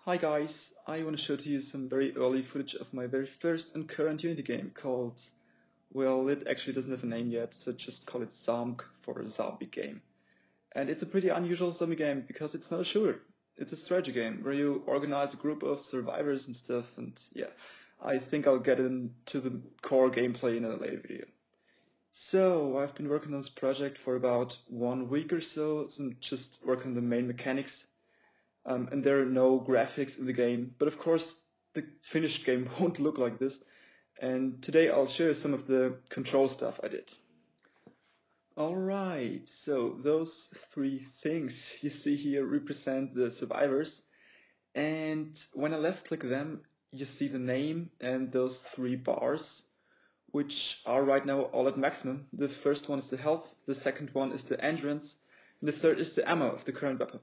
Hi guys, I want to show to you some very early footage of my very first and current Unity game called, well, it actually doesn't have a name yet, so just call it Zomg for a zombie game. And it's a pretty unusual zombie game because it's not a shooter. It's a strategy game where you organize a group of survivors and stuff, and yeah, I think I'll get into the core gameplay in a later video. So, I've been working on this project for about 1 week or so, I'm just working on the main mechanics. And there are no graphics in the game, but of course the finished game won't look like this. And today I'll show you some of the control stuff I did. Alright, so those three things you see here represent the survivors, and when I left click them you see the name and those three bars, which are right now all at maximum. The first one is the health, the second one is the endurance, and the third is the ammo of the current weapon.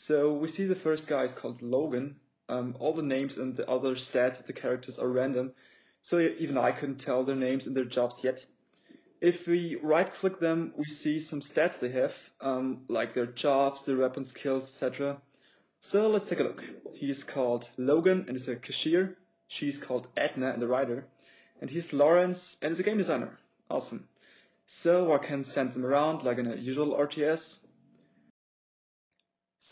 So we see the first guy is called Logan. All the names and the other stats of the characters are random, so even I couldn't tell their names and their jobs yet. If we right click them, we see some stats they have, like their jobs, their weapon skills, etc. So let's take a look. He's called Logan and is a cashier. She's called Edna and a writer. And he's Lawrence and is a game designer. Awesome. So I can send them around like in a usual RTS.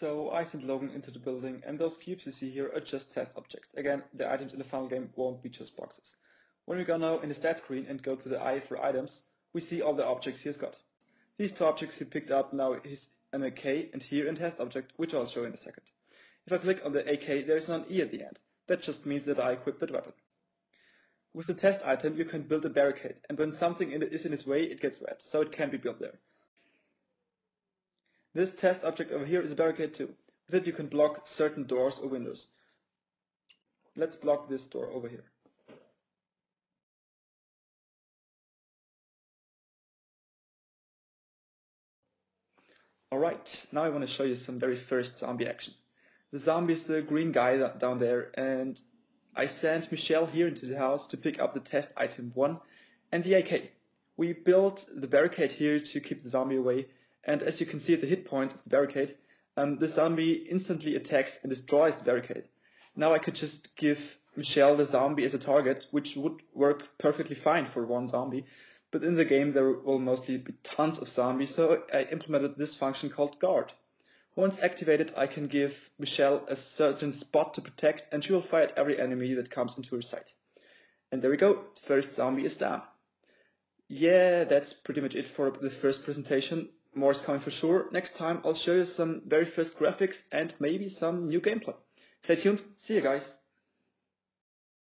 So I sent Logan into the building, and those cubes you see here are just test objects. Again, the items in the final game won't be just boxes. When we go now in the stat screen and go to the eye for items, we see all the objects he's got. These two objects he picked up now is an AK and here a test object, which I'll show in a second. If I click on the AK, there is no E at the end. That just means that I equipped that weapon. With the test item you can build a barricade, and when something is in its way it gets red, so it can't be built there. This test object over here is a barricade too. With it you can block certain doors or windows. Let's block this door over here. Alright, now I want to show you some very first zombie action. The zombie is the green guy down there, and I sent Michelle here into the house to pick up the test item 1 and the AK. We built the barricade here to keep the zombie away, and as you can see at the hit points of the barricade, the zombie instantly attacks and destroys the barricade. Now I could just give Michelle the zombie as a target, which would work perfectly fine for one zombie, but in the game there will mostly be tons of zombies, so I implemented this function called guard. Once activated, I can give Michelle a certain spot to protect, and she will fire at every enemy that comes into her sight. And there we go, first zombie is down. Yeah, that's pretty much it for the first presentation. More is coming for sure. Next time I'll show you some very first graphics and maybe some new gameplay. Stay tuned, see you guys!